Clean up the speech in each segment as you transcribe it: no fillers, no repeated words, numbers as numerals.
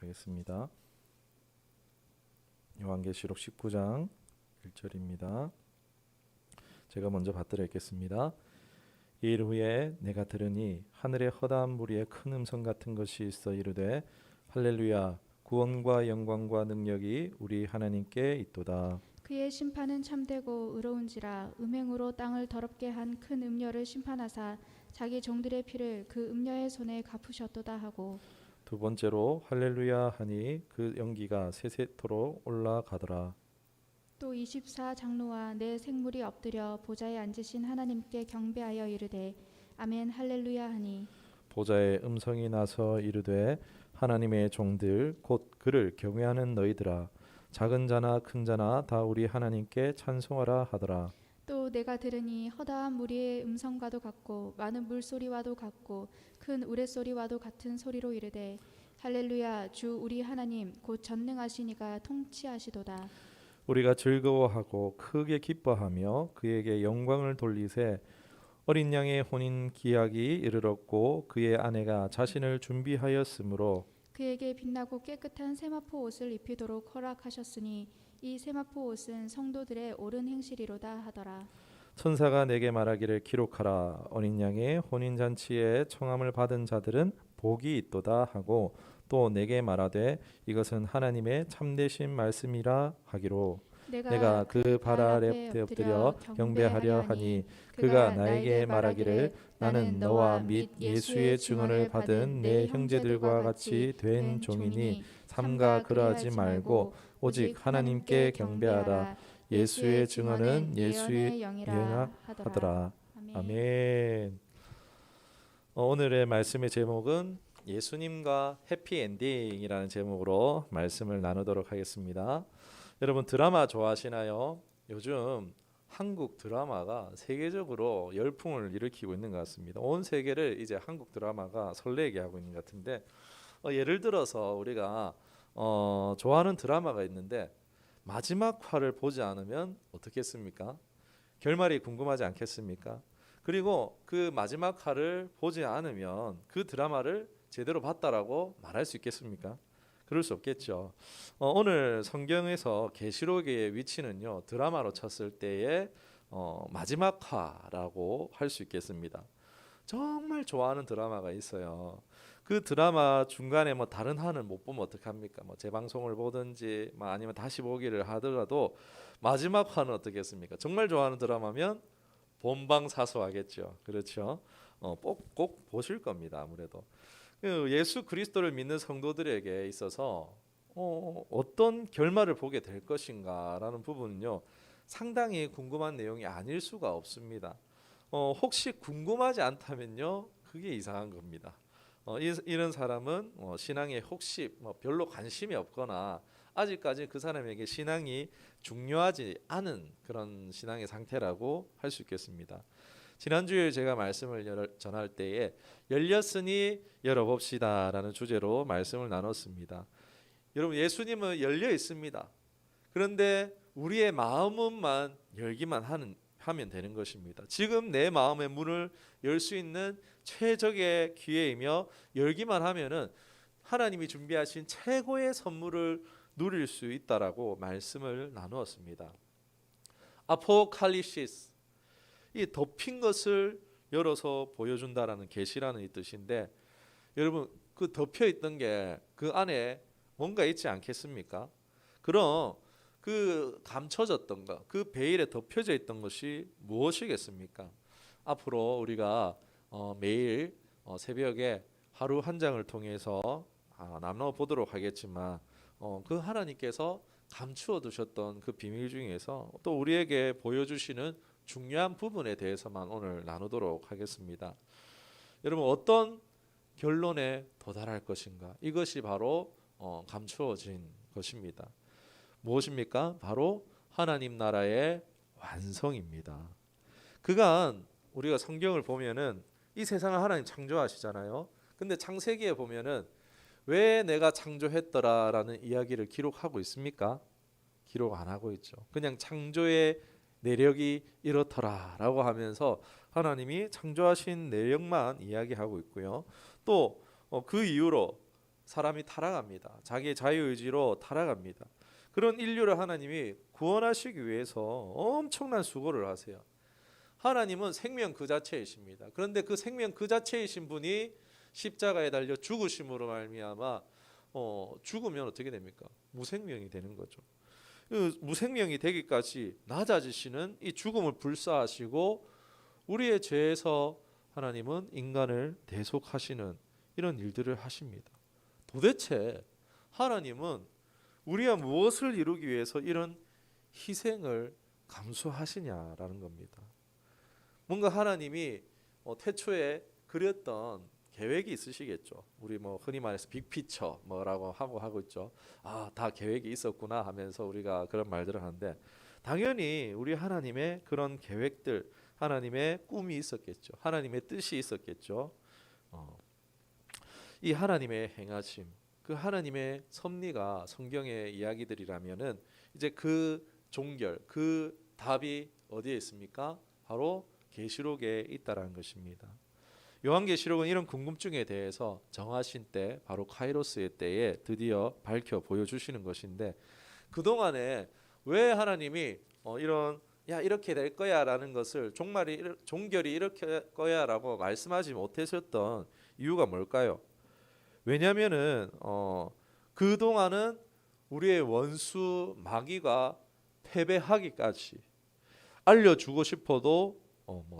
하겠습니다. 요한계시록 19장 1절입니다. 제가 먼저 받들어 읽겠습니다. 이일 후에 내가 들으니 하늘에 허다한 무리의 큰 음성 같은 것이 있어 이르되 할렐루야 구원과 영광과 능력이 우리 하나님께 있도다. 그의 심판은 참되고 의로운지라 음행으로 땅을 더럽게 한 큰 음녀를 심판하사 자기 종들의 피를 그 음녀의 손에 갚으셨도다 하고, 두 번째로 할렐루야 하니 그 연기가 세세토록 올라가더라. 또 24장로와 네 생물이 엎드려 보좌에 앉으신 하나님께 경배하여 이르되 아멘 할렐루야 하니, 보좌에 음성이 나서 이르되 하나님의 종들 곧 그를 경외하는 너희들아 작은 자나 큰 자나 다 우리 하나님께 찬송하라 하더라. 또 내가 들으니 허다한 무리의 음성과도 같고 많은 물소리와도 같고 큰 우레소리와도 같은 소리로 이르되 할렐루야 주 우리 하나님 곧 전능하신 이가 통치하시도다. 우리가 즐거워하고 크게 기뻐하며 그에게 영광을 돌리세. 어린 양의 혼인 기약이 이르렀고 그의 아내가 자신을 준비하였으므로 그에게 빛나고 깨끗한 세마포 옷을 입히도록 허락하셨으니 이 세마포 옷은 성도들의 옳은 행실이로다 하더라. 천사가 내게 말하기를 기록하라. 어린 양의 혼인 잔치에 청함을 받은 자들은 복이 있도다 하고 또 내게 말하되 이것은 하나님의 참되신 말씀이라 하기로 내가 그 발 아래 엎드려 경배하려 하니 그가 나에게 말하기를 나는 너와 및 예수의 증언을 받은 내 형제들과 같이 된 종이니 삼가 그러하지 말고 오직 하나님께 경배하라. 예수의 증언은 예수의 영이라 하더라. 아멘. 아멘. 오늘의 말씀의 제목은 예수님과 해피엔딩이라는 제목으로 말씀을 나누도록 하겠습니다. 여러분 드라마 좋아하시나요? 요즘 한국 드라마가 세계적으로 열풍을 일으키고 있는 것 같습니다. 온 세계를 이제 한국 드라마가 설레게 하고 있는 것 같은데 예를 들어서 우리가 좋아하는 드라마가 있는데 마지막 화를 보지 않으면 어떻겠습니까? 결말이 궁금하지 않겠습니까? 그리고 그 마지막 화를 보지 않으면 그 드라마를 제대로 봤다라고 말할 수 있겠습니까? 그럴 수 없겠죠. 오늘 성경에서 계시록의 위치는요 드라마로 쳤을 때의 마지막 화라고 할 수 있겠습니다. 정말 좋아하는 드라마가 있어요. 그 드라마 중간에 뭐 다른 화는 못 보면 어떡합니까? 뭐 재방송을 보든지 뭐 아니면 다시 보기를 하더라도 마지막 화는 어떻겠습니까? 정말 좋아하는 드라마면 본방사수하겠죠. 그렇죠? 꼭 보실 겁니다. 아무래도 그 예수 그리스도를 믿는 성도들에게 있어서 어떤 결말을 보게 될 것인가라는 부분은요 상당히 궁금한 내용이 아닐 수가 없습니다. 혹시 궁금하지 않다면요 그게 이상한 겁니다. 이런 사람은 신앙에 혹시 별로 관심이 없거나 아직까지 그 사람에게 신앙이 중요하지 않은 그런 신앙의 상태라고 할 수 있겠습니다. 지난주에 제가 말씀을 전할 때에 열렸으니 열어봅시다라는 주제로 말씀을 나눴습니다. 여러분 예수님은 열려 있습니다. 그런데 우리의 마음만 열기만 하면 되는 것입니다. 지금 내 마음의 문을 열 수 있는 최적의 기회이며 열기만 하면은 하나님이 준비하신 최고의 선물을 누릴 수 있다라고 말씀을 나누었습니다. 아포칼립시스 이 덮인 것을 열어서 보여준다라는 계시라는 이 뜻인데 여러분 그 덮여 있던 게 그 안에 뭔가 있지 않겠습니까? 그럼 그 감춰졌던 것, 그 베일에 덮여져 있던 것이 무엇이겠습니까? 앞으로 우리가 매일 새벽에 하루 한 장을 통해서 나눠 보도록 하겠지만 그 하나님께서 감추어 두셨던 그 비밀 중에서 또 우리에게 보여주시는 중요한 부분에 대해서만 오늘 나누도록 하겠습니다. 여러분 어떤 결론에 도달할 것인가? 이것이 바로 감추어진 것입니다. 무엇입니까? 바로 하나님 나라의 완성입니다. 그간 우리가 성경을 보면은 이 세상을 하나님 창조하시잖아요. 근데 창세기에 보면은 왜 내가 창조했더라라는 이야기를 기록하고 있습니까? 기록 안 하고 있죠. 그냥 창조의 내력이 이렇더라라고 하면서 하나님이 창조하신 내력만 이야기하고 있고요. 또 그 이후로 사람이 타락합니다. 자기의 자유의지로 타락합니다. 그런 인류를 하나님이 구원하시기 위해서 엄청난 수고를 하세요. 하나님은 생명 그 자체이십니다. 그런데 그 생명 그 자체이신 분이 십자가에 달려 죽으심으로 말미암아 죽으면 어떻게 됩니까? 무생명이 되는 거죠. 그 무생명이 되기까지 낮아지시는 이 죽음을 불사하시고 우리의 죄에서 하나님은 인간을 대속하시는 이런 일들을 하십니다. 도대체 하나님은 우리가 무엇을 이루기 위해서 이런 희생을 감수하시냐라는 겁니다. 뭔가 하나님이 태초에 그렸던 계획이 있으시겠죠. 우리 흔히 말해서 빅피처 뭐라고 하고 있죠. 다 계획이 있었구나 하면서 우리가 그런 말들을 하는데 당연히 우리 하나님의 그런 계획들, 하나님의 꿈이 있었겠죠. 하나님의 뜻이 있었겠죠. 이 하나님의 행하심, 그 하나님의 섭리가 성경의 이야기들이라면은 이제 그 종결, 그 답이 어디에 있습니까? 바로 계시록에 있다라는 것입니다. 요한계시록은 이런 궁금증에 대해서 정하신 때, 바로 카이로스의 때에 드디어 밝혀 보여주시는 것인데 그동안에 왜 하나님이 이렇게 될 거야라는 것을 종결이 이렇게 될 거야라고 말씀하지 못하셨던 이유가 뭘까요? 왜냐하면은 그동안은 우리의 원수 마귀가 패배하기까지 알려주고 싶어도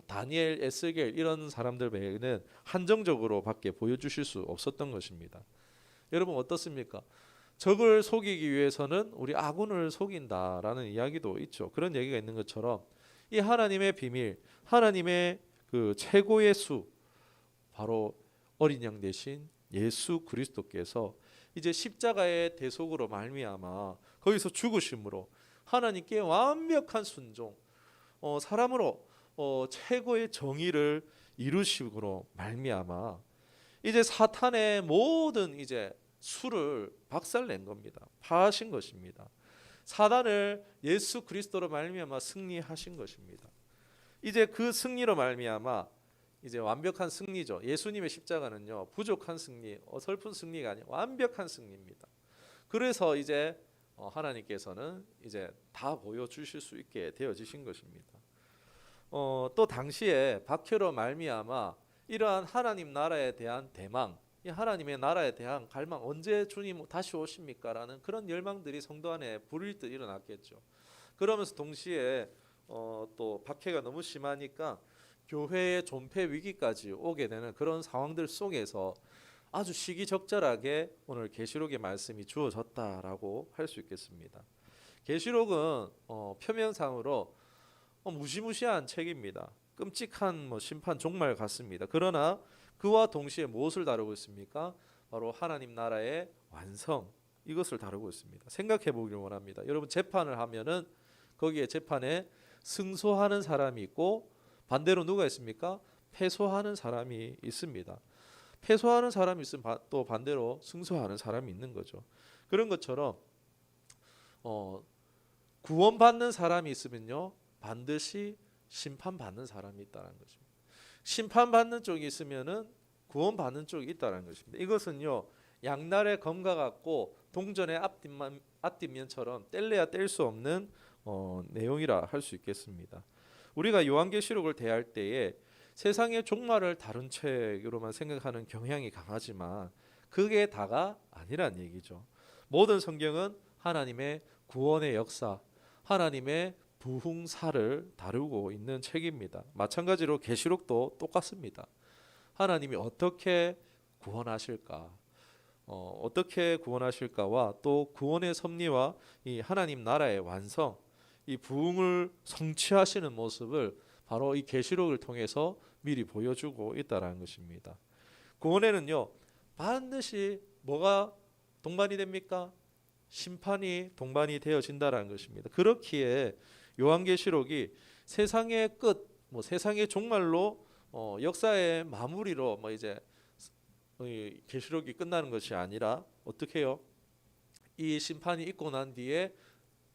다니엘, 에스겔 이런 사람들 외에는 한정적으로밖에 보여주실 수 없었던 것입니다. 여러분 어떻습니까? 적을 속이기 위해서는 우리 아군을 속인다라는 이야기도 있죠. 그런 얘기가 있는 것처럼 이 하나님의 비밀, 하나님의 그 최고의 수, 바로 어린 양 대신 예수 그리스도께서 이제 십자가의 대속으로 말미암아 거기서 죽으심으로 하나님께 완벽한 순종, 사람으로 최고의 정의를 이루심으로 말미암아 이제 사탄의 모든 이제 수를 박살낸 겁니다. 파하신 것입니다. 사단을 예수 그리스도로 말미암아 승리하신 것입니다. 이제 그 승리로 말미암아 이제 완벽한 승리죠. 예수님의 십자가는요 부족한 승리, 어설픈 승리가 아니라 완벽한 승리입니다. 그래서 이제 하나님께서는 이제 다 보여주실 수 있게 되어지신 것입니다. 또 당시에 박해로 말미암아 이러한 하나님 나라에 대한 대망, 이 하나님의 나라에 대한 갈망, 언제 주님 다시 오십니까? 라는 그런 열망들이 성도 안에 불일 듯 일어났겠죠. 그러면서 동시에 또 박해가 너무 심하니까 교회의 존폐 위기까지 오게 되는 그런 상황들 속에서 아주 시기적절하게 오늘 계시록의 말씀이 주어졌다라고 할 수 있겠습니다. 계시록은 표면상으로 무시무시한 책입니다. 끔찍한 심판 종말 같습니다. 그러나 그와 동시에 무엇을 다루고 있습니까? 바로 하나님 나라의 완성, 이것을 다루고 있습니다. 생각해 보기를 원합니다. 여러분 재판을 하면은 거기에 재판에 승소하는 사람이 있고 반대로 누가 있습니까? 패소하는 사람이 있습니다. 패소하는 사람이 있으면 또 반대로 승소하는 사람이 있는 거죠. 그런 것처럼 구원받는 사람이 있으면요 반드시 심판받는 사람이 있다는 것입니다. 심판받는 쪽이 있으면은 구원받는 쪽이 있다는 것입니다. 이것은요 양날의 검과 같고 동전의 앞뒷면처럼 뗄래야 뗄 수 없는 내용이라 할 수 있겠습니다. 우리가 요한계시록을 대할 때에 세상의 종말을 다룬 책으로만 생각하는 경향이 강하지만 그게 다가 아니란 얘기죠. 모든 성경은 하나님의 구원의 역사, 하나님의 부흥사를 다루고 있는 책입니다. 마찬가지로 계시록도 똑같습니다. 하나님이 어떻게 구원하실까, 어떻게 구원하실까와 또 구원의 섭리와 이 하나님 나라의 완성, 이 부흥을 성취하시는 모습을 바로 이 계시록을 통해서 미리 보여주고 있다라는 것입니다. 구원에는요 반드시 뭐가 동반이 됩니까? 심판이 동반이 되어진다라는 것입니다. 그렇기에 요한계시록이 세상의 끝, 세상의 종말로 역사의 마무리로 이제 계시록이 끝나는 것이 아니라 어떻게 해요? 이 심판이 있고 난 뒤에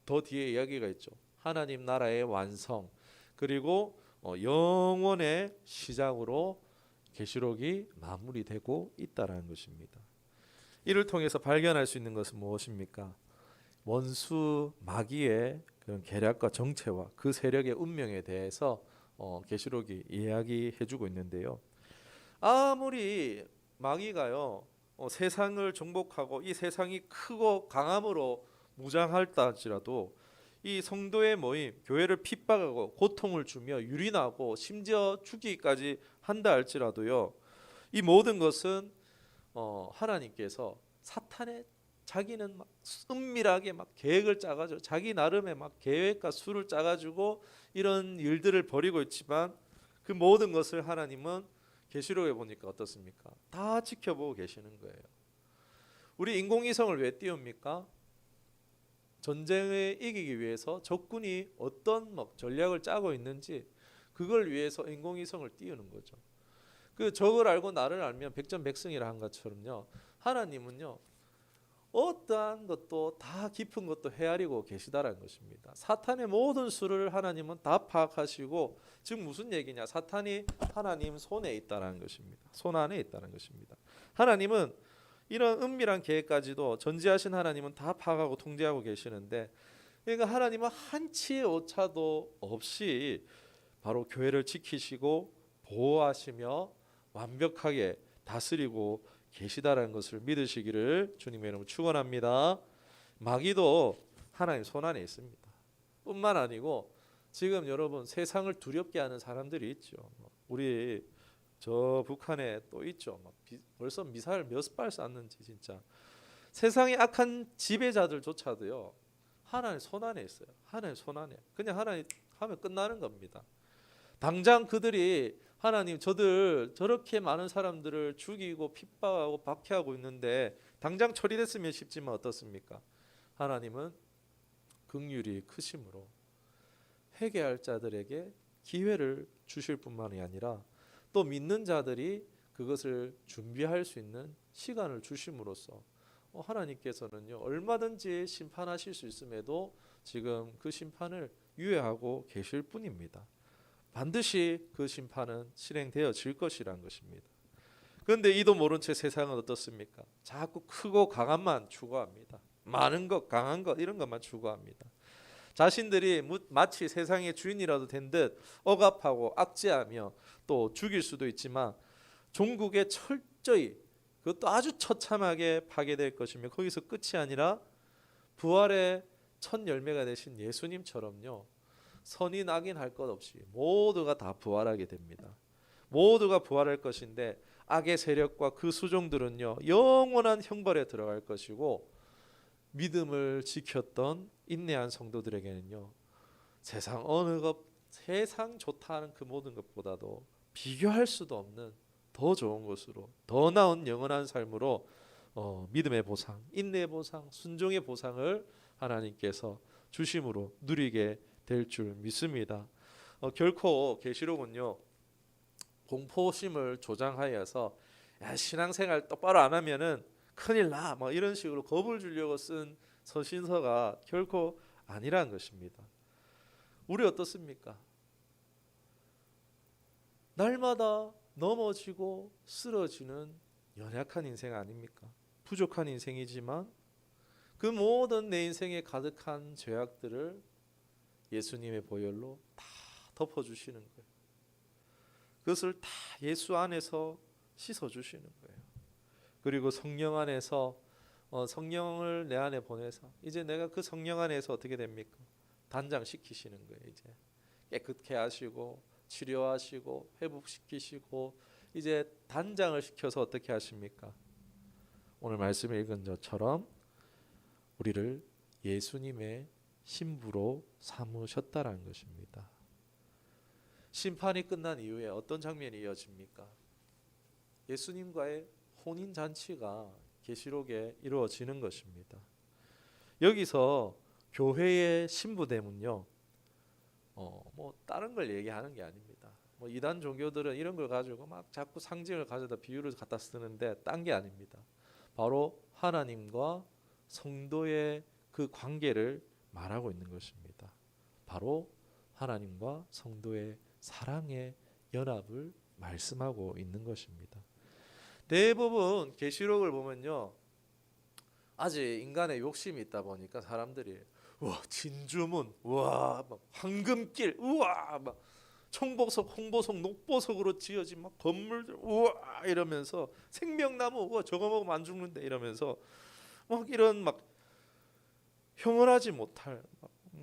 더 뒤에 이야기가 있죠. 하나님 나라의 완성 그리고 영원의 시작으로 계시록이 마무리되고 있다라는 것입니다. 이를 통해서 발견할 수 있는 것은 무엇입니까? 원수 마귀의 그런 계략과 정체와 그 세력의 운명에 대해서 계시록이 이야기해주고 있는데요. 아무리 마귀가요 세상을 정복하고 이 세상이 크고 강함으로 무장할다 할지라도 이 성도의 모임, 교회를 핍박하고 고통을 주며 유린하고 심지어 죽이기까지 한다 할지라도요, 이 모든 것은 하나님께서 사탄의 자기는 막 은밀하게 막 계획을 짜가지고 자기 나름의 막 계획과 수를 짜가지고 이런 일들을 벌이고 있지만 그 모든 것을 하나님은 계시록에 보니까 어떻습니까? 다 지켜보고 계시는 거예요. 우리 인공위성을 왜 띄웁니까? 전쟁에 이기기 위해서 적군이 어떤 막 전략을 짜고 있는지 그걸 위해서 인공위성을 띄우는 거죠. 그 적을 알고 나를 알면 백전백승이라 한 것처럼요. 하나님은요. 어떠한 것도 다 깊은 것도 헤아리고 계시다라는 것입니다. 사탄의 모든 수를 하나님은 다 파악하시고 지금 무슨 얘기냐? 사탄이 하나님 손에 있다라는 것입니다. 손 안에 있다는 것입니다. 하나님은 이런 은밀한 계획까지도 전지하신 하나님은 다 파악하고 통제하고 계시는데 그러니까 하나님은 한치의 오차도 없이 바로 교회를 지키시고 보호하시며 완벽하게 다스리고 계시다라는 것을 믿으시기를 주님의 이름으로 축원합니다. 마귀도 하나님 손 안에 있습니다. 뿐만 아니고 지금 여러분 세상을 두렵게 하는 사람들이 있죠. 우리 저 북한에 또 있죠. 벌써 미사일 몇 발 쐈는지 진짜 세상의 악한 지배자들조차도요 하나님 손 안에 있어요. 하나님 손 안에 그냥 하나님 하면 끝나는 겁니다. 당장 그들이 하나님 저들 저렇게 많은 사람들을 죽이고 핍박하고 박해하고 있는데 당장 처리됐으면 싶지만 어떻습니까? 하나님은 긍휼이 크심으로 회개할 자들에게 기회를 주실 뿐만이 아니라 또 믿는 자들이 그것을 준비할 수 있는 시간을 주심으로써 하나님께서는요 얼마든지 심판하실 수 있음에도 지금 그 심판을 유예하고 계실 뿐입니다. 반드시 그 심판은 실행되어질 것이란 것입니다. 그런데 이도 모른 채 세상은 어떻습니까? 자꾸 크고 강함만 추구합니다. 많은 것, 강한 것 이런 것만 추구합니다. 자신들이 마치 세상의 주인이라도 된 듯 억압하고 압제하며 또 죽일 수도 있지만 종국에 철저히 그것도 아주 처참하게 파괴될 것이며 거기서 끝이 아니라 부활의 첫 열매가 되신 예수님처럼요. 선인 악인 할 것 없이 모두가 다 부활하게 됩니다. 모두가 부활할 것인데 악의 세력과 그 수종들은요 영원한 형벌에 들어갈 것이고 믿음을 지켰던 인내한 성도들에게는요 세상 어느 것 세상 좋다는 그 모든 것보다도 비교할 수도 없는 더 좋은 것으로 더 나은 영원한 삶으로 믿음의 보상, 인내의 보상, 순종의 보상을 하나님께서 주심으로 누리게 될 줄 믿습니다. 결코 계시록은요 공포심을 조장하여서 야, 신앙생활 똑바로 안 하면은 큰일 나, 뭐 이런 식으로 겁을 주려고 쓴 서신서가 결코 아니라는 것입니다. 우리 어떻습니까? 날마다 넘어지고 쓰러지는 연약한 인생 아닙니까? 부족한 인생이지만 그 모든 내 인생에 가득한 죄악들을 예수님의 보혈로 다 덮어주시는 거예요. 그것을 다 예수 안에서 씻어주시는 거예요. 그리고 성령 안에서 성령을 내 안에 보내서 이제 내가 그 성령 안에서 어떻게 됩니까? 단장시키시는 거예요. 이제 깨끗게 하시고 치료하시고 회복시키시고 이제 단장을 시켜서 어떻게 하십니까? 오늘 말씀을 읽은 것처럼 우리를 예수님의 신부로 삼으셨다라는 것입니다. 심판이 끝난 이후에 어떤 장면이 이어집니까? 예수님과의 혼인 잔치가 계시록에 이루어지는 것입니다. 여기서 교회의 신부됨은요, 뭐 다른 걸 얘기하는 게 아닙니다. 뭐 이단 종교들은 이런 걸 가지고 막 자꾸 상징을 가져다 비유를 갖다 쓰는데 딴 게 아닙니다. 바로 하나님과 성도의 그 관계를 말하고 있는 것입니다. 바로 하나님과 성도의 사랑의 연합을 말씀하고 있는 것입니다. 대부분 계시록을 보면요, 아직 인간의 욕심이 있다 보니까 사람들이 와 진주문, 와 황금길, 우와 막 청보석, 홍보석, 녹보석으로 지어진 막 건물들, 우와 이러면서 생명나무, 우와 저거 먹으면 안 죽는데 이러면서 막 이런 막 형언하지 못할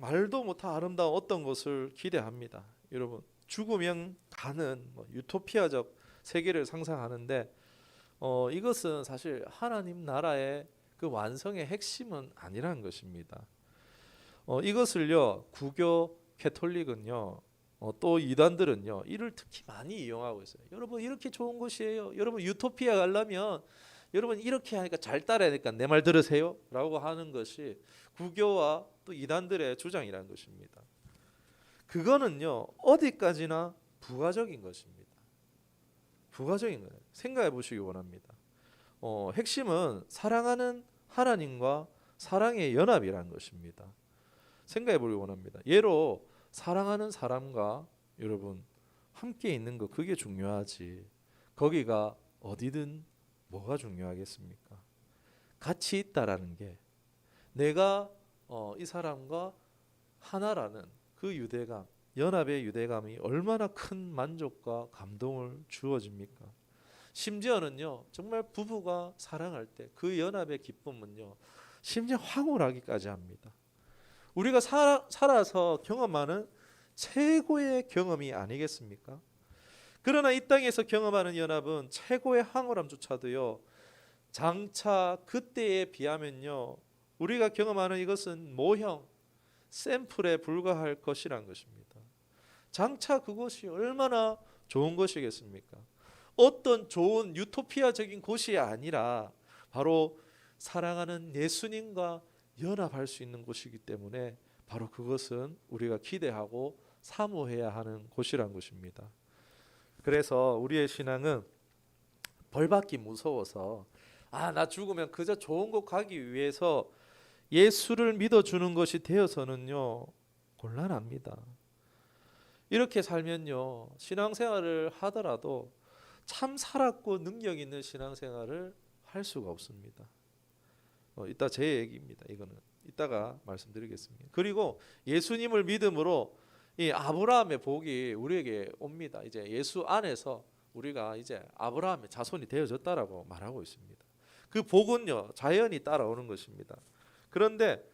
말도 못할 아름다운 어떤 것을 기대합니다. 여러분 죽으면 가는 유토피아적 세계를 상상하는데 이것은 사실 하나님 나라의 그 완성의 핵심은 아니라는 것입니다. 이것을요 구교 캐톨릭은요 또 이단들은요 이를 특히 많이 이용하고 있어요. 여러분 이렇게 좋은 곳이에요. 여러분 유토피아 가려면 여러분 이렇게 하니까 잘 따라야 되니까 내 말 들으세요 라고 하는 것이 구교와 또 이단들의 주장이라는 것입니다. 그거는요 어디까지나 부가적인 것입니다. 부가적인 거예요. 생각해 보시기 원합니다. 핵심은 사랑하는 하나님과 사랑의 연합이라는 것입니다. 생각해 보기 원합니다. 예로 사랑하는 사람과 여러분 함께 있는 거 그게 중요하지. 거기가 어디든 뭐가 중요하겠습니까? 같이 있다라는 게 내가 이 사람과 하나라는 그 유대감, 연합의 유대감이 얼마나 큰 만족과 감동을 주어집니까? 심지어는요 정말 부부가 사랑할 때 그 연합의 기쁨은요 심지어 황홀하기까지 합니다. 우리가 살아서 경험하는 최고의 경험이 아니겠습니까? 그러나 이 땅에서 경험하는 연합은 최고의 황홀함조차도요 장차 그때에 비하면요 우리가 경험하는 이것은 모형, 샘플에 불과할 것이란 것입니다. 장차 그것이 얼마나 좋은 것이겠습니까? 어떤 좋은 유토피아적인 곳이 아니라 바로 사랑하는 예수님과 연합할 수 있는 곳이기 때문에 바로 그것은 우리가 기대하고 사모해야 하는 곳이란 것입니다. 그래서 우리의 신앙은 벌받기 무서워서 나 죽으면 그저 좋은 곳 가기 위해서 예수를 믿어주는 것이 되어서는요 곤란합니다. 이렇게 살면요 신앙생활을 하더라도 참 살았고 능력 있는 신앙생활을 할 수가 없습니다. 이따 제 얘기입니다. 이거는 이따가 말씀드리겠습니다. 그리고 예수님을 믿음으로 이 아브라함의 복이 우리에게 옵니다. 이제 예수 안에서 우리가 이제 아브라함의 자손이 되어졌다라고 말하고 있습니다. 그 복은요 자연히 따라오는 것입니다. 그런데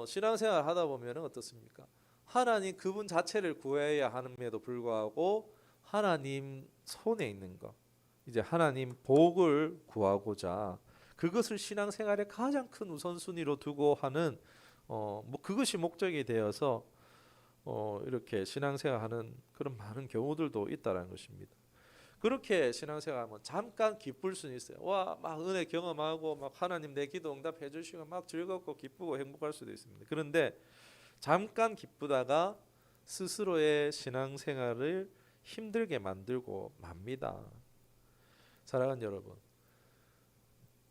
신앙생활 하다 보면 어떻습니까? 하나님 그분 자체를 구해야 함에도 불구하고 하나님 손에 있는 것, 이제 하나님 복을 구하고자 그것을 신앙생활의 가장 큰 우선순위로 두고 하는 그것이 목적이 되어서 이렇게 신앙생활하는 그런 많은 경우들도 있다라는 것입니다. 그렇게 신앙생활하면 잠깐 기쁠 수는 있어요. 막 은혜 경험하고 막 하나님 내 기도 응답해 주시고 막 즐겁고 기쁘고 행복할 수도 있습니다. 그런데 잠깐 기쁘다가 스스로의 신앙생활을 힘들게 만들고 맙니다. 사랑하는 여러분,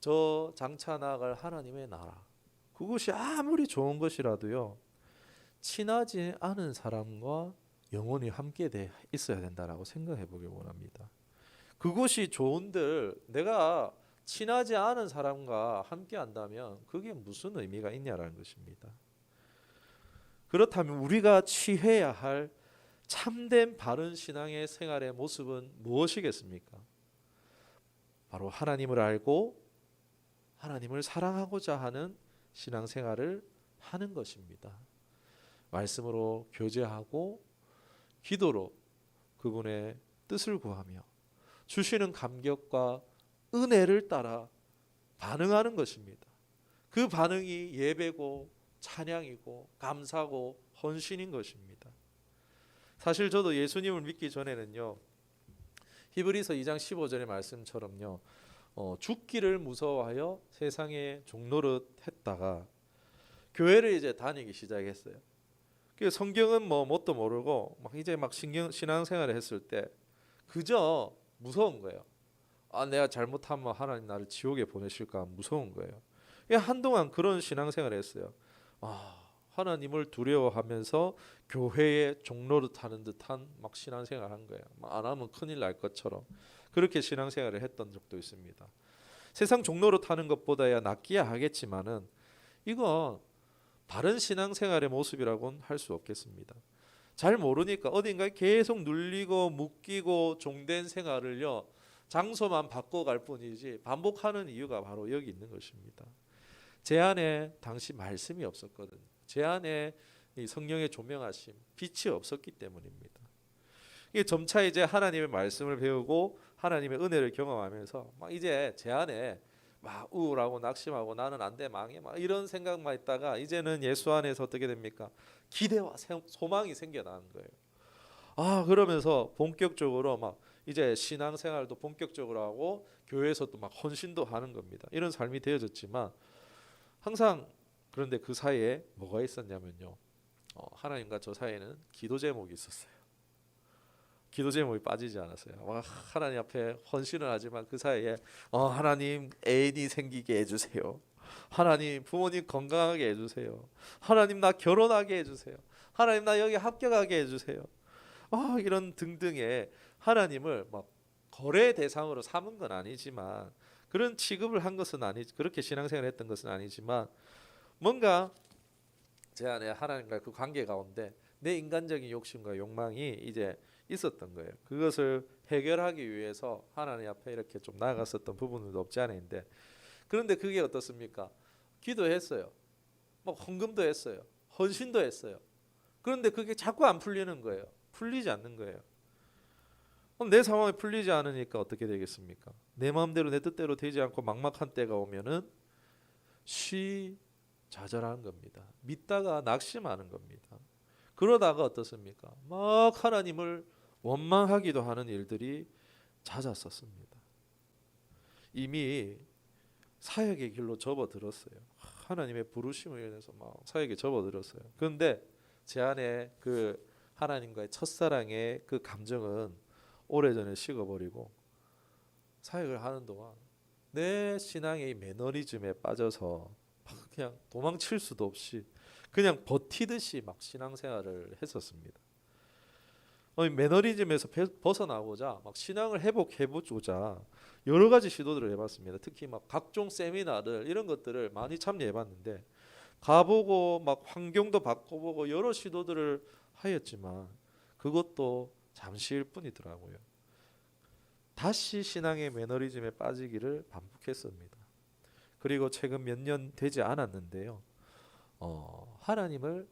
저 장차 나아갈 하나님의 나라, 그것이 아무리 좋은 것이라도요 친하지 않은 사람과 영원히 함께 있어야 된다라고 생각해 보길 원합니다. 그것이 좋은들 내가 친하지 않은 사람과 함께 한다면 그게 무슨 의미가 있냐라는 것입니다. 그렇다면 우리가 취해야 할 참된 바른 신앙의 생활의 모습은 무엇이겠습니까? 바로 하나님을 알고 하나님을 사랑하고자 하는 신앙생활을 하는 것입니다. 말씀으로 교제하고 기도로 그분의 뜻을 구하며 주시는 감격과 은혜를 따라 반응하는 것입니다. 그 반응이 예배고 찬양이고 감사고 헌신인 것입니다. 사실 저도 예수님을 믿기 전에는요 히브리서 2장 15절의 말씀처럼요 죽기를 무서워하여 세상에 종노릇 했다가 교회를 이제 다니기 시작했어요. 그 성경은 뭣도 모르고 이제 신앙생활을 했을 때 그저 무서운 거예요. 내가 잘못하면 하나님 나를 지옥에 보내실까 무서운 거예요. 한동안 그런 신앙생활을 했어요. 하나님을 두려워하면서 교회에 종노릇 하는 듯한 신앙생활을 한 거예요. 안 하면 큰일 날 것처럼 그렇게 신앙생활을 했던 적도 있습니다. 세상 종로로 타는 것보다야 낫기야 하겠지만은 이건 바른 신앙생활의 모습이라고는 할 수 없겠습니다. 잘 모르니까 어딘가에 계속 눌리고 묶이고 종된 생활을요, 장소만 바꿔갈 뿐이지 반복하는 이유가 바로 여기 있는 것입니다. 제 안에 당시 말씀이 없었거든요. 제 안에 이 성령의 조명하심, 빛이 없었기 때문입니다. 이게 점차 이제 하나님의 말씀을 배우고 하나님의 은혜를 경험하면서 막 이제 제 안에 막 우울하고 낙심하고 나는 안 돼 망해 막 이런 생각만 있다가 이제는 예수 안에서 어떻게 됩니까? 기대와 소망이 생겨나는 거예요. 아, 그러면서 본격적으로 막 이제 신앙생활도 본격적으로 하고 교회에서도 막 헌신도 하는 겁니다. 이런 삶이 되어졌지만 항상 그런데 그 사이에 뭐가 있었냐면요. 하나님과 저 사이에는 기도 제목이 있었어요. 기도 제목이 빠지지 않았어요. 와, 하나님 앞에 헌신을 하지만 그 사이에 하나님 애인이 생기게 해주세요. 하나님 부모님 건강하게 해주세요. 하나님 나 결혼하게 해주세요. 하나님 나 여기 합격하게 해주세요. 이런 등등의 하나님을 막 거래 대상으로 삼은 건 아니지만 그런 취급을 한 것은 아니지, 그렇게 신앙생활을 했던 것은 아니지만 뭔가 제 안에 하나님과 그 관계 가운데 내 인간적인 욕심과 욕망이 이제 있었던 거예요. 그것을 해결하기 위해서 하나님 앞에 이렇게 좀 나아갔었던 부분도 없지 않아 있는데, 그런데 그게 어떻습니까? 기도했어요. 막 헌금도 했어요. 헌신도 했어요. 그런데 그게 자꾸 안 풀리는 거예요. 풀리지 않는 거예요. 그럼 내 상황이 풀리지 않으니까 어떻게 되겠습니까? 내 마음대로 내 뜻대로 되지 않고 막막한 때가 오면은 좌절하는 겁니다. 믿다가 낙심하는 겁니다. 그러다가 어떻습니까? 막 하나님을 원망하기도 하는 일들이 잦았었습니다. 이미 사역의 길로 접어들었어요. 하나님의 부르심을 인해서 막 사역에 접어들었어요. 그런데 제 안에 그 하나님과의 첫사랑의 그 감정은 오래전에 식어버리고 사역을 하는 동안 내 신앙의 매너리즘에 빠져서 그냥 도망칠 수도 없이 그냥 버티듯이 막 신앙생활을 했었습니다. 매너리즘에서 벗어나고자 막 신앙을 회복해보자 여러 가지 시도들을 해봤습니다. 특히 막 각종 세미나들 이런 것들을 많이 참여해봤는데 가보고 막 환경도 바꿔보고 여러 시도들을 하였지만 그것도 잠시일 뿐이더라고요. 다시 신앙의 매너리즘에 빠지기를 반복했습니다. 그리고 최근 몇 년 되지 않았는데요. 하나님을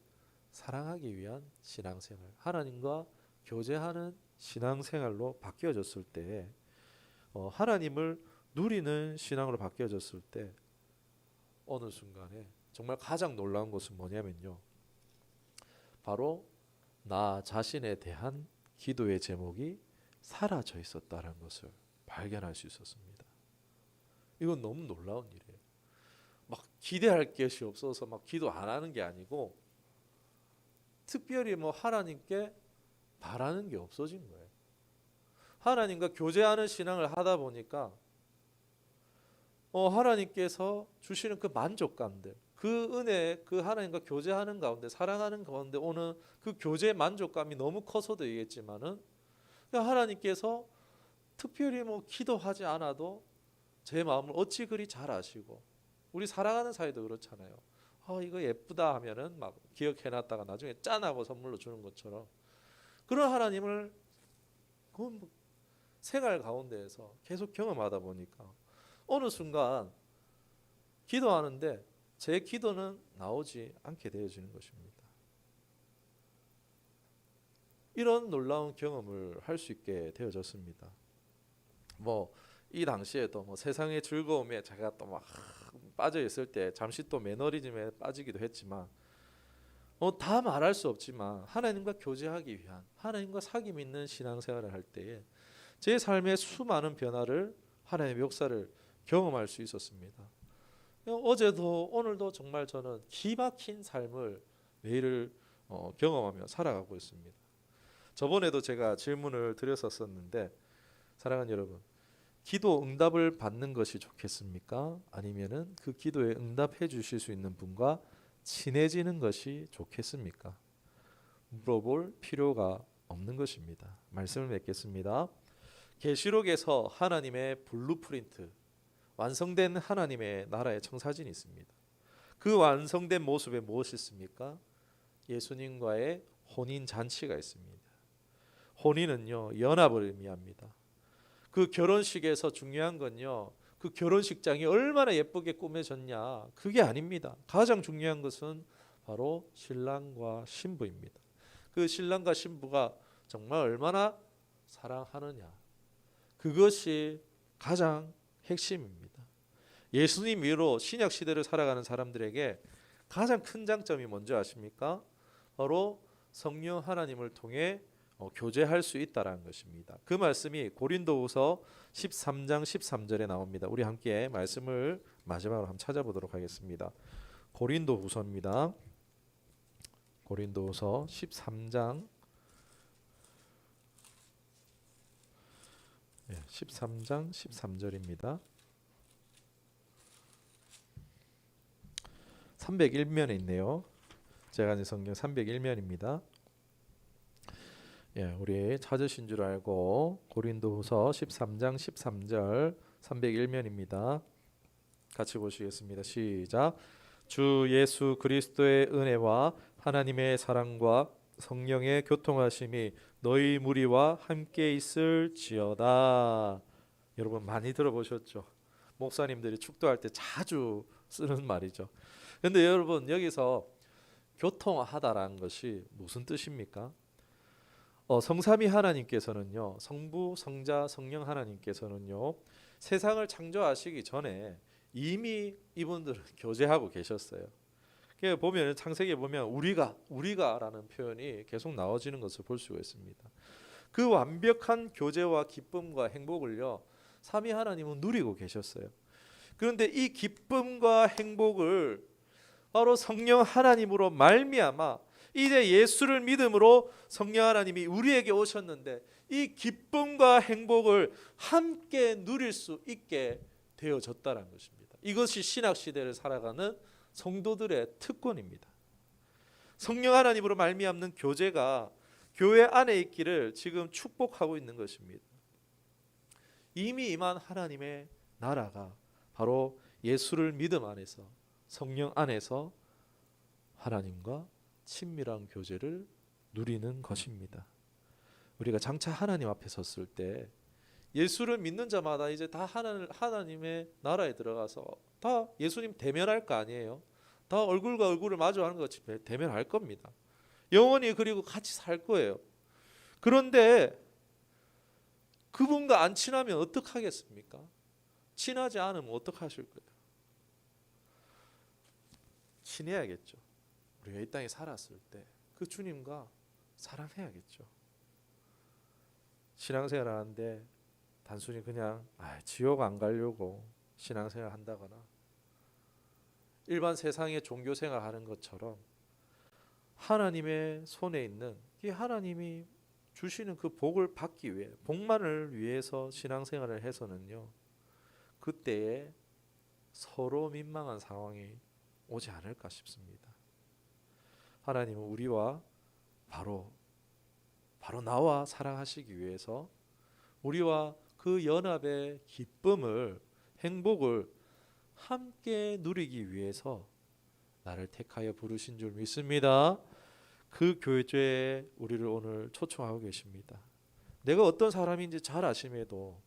사랑하기 위한 신앙생활, 하나님과 교제하는 신앙생활로 바뀌어졌을 때, 하나님을 누리는 신앙으로 바뀌어졌을 때 어느 순간에 정말 가장 놀라운 것은 뭐냐면요. 바로 나 자신에 대한 기도의 제목이 사라져 있었다는 것을 발견할 수 있었습니다. 이건 너무 놀라운 일이에요. 막 기대할 것이 없어서 막 기도 안 하는 게 아니고 특별히 뭐 하나님께 바라는 게 없어진 거예요. 하나님과 교제하는 신앙을 하다 보니까 하나님께서 주시는 그 만족감들, 그 은혜, 그 하나님과 교제하는 가운데 사랑하는 가운데 오는 그 교제 만족감이 너무 커서도 이겠지만은 하나님께서 특별히 뭐 기도하지 않아도 제 마음을 어찌 그리 잘 아시고, 우리 사랑하는 사이도 그렇잖아요. 이거 예쁘다 하면은 막 기억해놨다가 나중에 짠하고 선물로 주는 것처럼 그런 하나님을 그 생활 가운데에서 계속 경험하다 보니까 어느 순간 기도하는데 제 기도는 나오지 않게 되어지는 것입니다. 이런 놀라운 경험을 할 수 있게 되어졌습니다. 뭐 이 당시에도 뭐 세상의 즐거움에 제가 또 막 빠져 있을 때 잠시 또 매너리즘에 빠지기도 했지만 다 말할 수 없지만 하나님과 교제하기 위한, 하나님과 사귐 있는 신앙생활을 할 때에 제 삶의 수많은 변화를, 하나님의 역사를 경험할 수 있었습니다. 어제도 오늘도 정말 저는 기막힌 삶을 매일 경험하며 살아가고 있습니다. 저번에도 제가 질문을 드렸었는데, 사랑하는 여러분, 기도 응답을 받는 것이 좋겠습니까? 아니면은 그 기도에 응답해 주실 수 있는 분과 친해지는 것이 좋겠습니까? 물어볼 필요가 없는 것입니다. 말씀을 맺겠습니다. 계시록에서 하나님의 블루프린트, 완성된 하나님의 나라의 청사진이 있습니다. 그 완성된 모습에 무엇이 있습니까? 예수님과의 혼인 잔치가 있습니다. 혼인은요, 연합을 의미합니다. 그 결혼식에서 중요한 건요, 그 결혼식장이 얼마나 예쁘게 꾸며졌냐, 그게 아닙니다. 가장 중요한 것은 바로 신랑과 신부입니다. 그 신랑과 신부가 정말 얼마나 사랑하느냐, 그것이 가장 핵심입니다. 예수님 위로 신약 시대를 살아가는 사람들에게 가장 큰 장점이 뭔지 아십니까? 바로 성령 하나님을 통해 교제할 수 있다라는 것입니다. 그 말씀이 고린도후서 13장 13절에 나옵니다. 우리 함께 말씀을 마지막으로 한번 찾아보도록 하겠습니다. 고린도후서입니다. 고린도후서 13장 13장 13절입니다. 301면에 있네요. 제가 가진 성경 301면입니다. 우리 찾으신 줄 알고 고린도후서 13장 13절 301면입니다. 같이 보시겠습니다. 시작. 주 예수 그리스도의 은혜와 하나님의 사랑과 성령의 교통하심이 너희 무리와 함께 있을지어다. 여러분 많이 들어보셨죠? 목사님들이 축도할 때 자주 쓰는 말이죠. 근데 여러분 여기서 교통하다라는 것이 무슨 뜻입니까? 성삼위 하나님께서는요, 성부, 성자, 성령 하나님께서는요, 세상을 창조하시기 전에 이미 이분들은 교제하고 계셨어요. 그 보면 창세기에 보면 우리가라는 표현이 계속 나와지는 것을 볼 수가 있습니다. 그 완벽한 교제와 기쁨과 행복을요, 삼위 하나님은 누리고 계셨어요. 그런데 이 기쁨과 행복을 바로 성령 하나님으로 말미암아 이제 예수를 믿음으로 성령 하나님이 우리에게 오셨는데 이 기쁨과 행복을 함께 누릴 수 있게 되어졌다는 것입니다. 이것이 신약 시대를 살아가는 성도들의 특권입니다. 성령 하나님으로 말미암는 교제가 교회 안에 있기를 지금 축복하고 있는 것입니다. 이미 임한 하나님의 나라가 바로 예수를 믿음 안에서 성령 안에서 하나님과 친밀한 교제를 누리는 것입니다. 우리가 장차 하나님 앞에 섰을 때 예수를 믿는 자마다 이제 다 하나님의 나라에 들어가서 다 예수님 대면할 거 아니에요. 다 얼굴과 얼굴을 마주하는 것 같이 대면할 겁니다. 영원히 그리고 같이 살 거예요. 그런데 그분과 안 친하면 어떡하겠습니까? 친하지 않으면 어떡하실 거예요? 친해야겠죠. 우리가 이 땅에 살았을 때 그 주님과 사랑해야겠죠. 신앙생활 하는데 단순히 그냥 지옥 안 가려고 신앙생활 한다거나 일반 세상의 종교생활 하는 것처럼 하나님의 손에 있는 이 하나님이 주시는 그 복을 받기 위해 복만을 위해서 신앙생활을 해서는요, 그때에 서로 민망한 상황이 오지 않을까 싶습니다. 하나님은 우리와 바로 나와 사랑하시기 위해서 우리와 그 연합의 기쁨을, 행복을 함께 누리기 위해서 나를 택하여 부르신 줄 믿습니다. 그 교제에 우리를 오늘 초청하고 계십니다. 내가 어떤 사람인지 잘 아심에도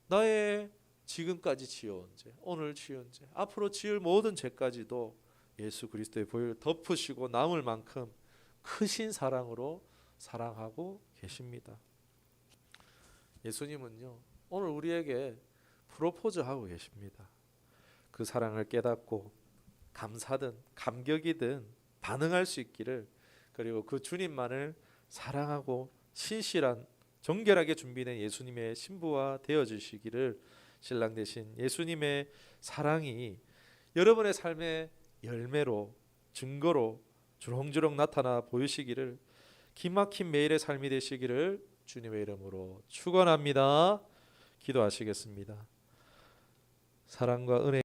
나의 지금까지 지어온 죄, 오늘 지은 죄, 앞으로 지을 모든 죄까지도 예수 그리스도의 보혈을 덮으시고 남을 만큼 크신 사랑으로 사랑하고 계십니다. 예수님은요, 오늘 우리에게 프로포즈하고 계십니다. 그 사랑을 깨닫고 감사든 감격이든 반응할 수 있기를, 그리고 그 주님만을 사랑하고 신실한 정결하게 준비된 예수님의 신부가 되어주시기를, 신랑 되신 예수님의 사랑이 여러분의 삶의 열매로, 증거로 주렁주렁 나타나 보이시기를, 기막힌 매일의 삶이 되시기를 주님의 이름으로 축원합니다. 기도하시겠습니다. 사랑과 은혜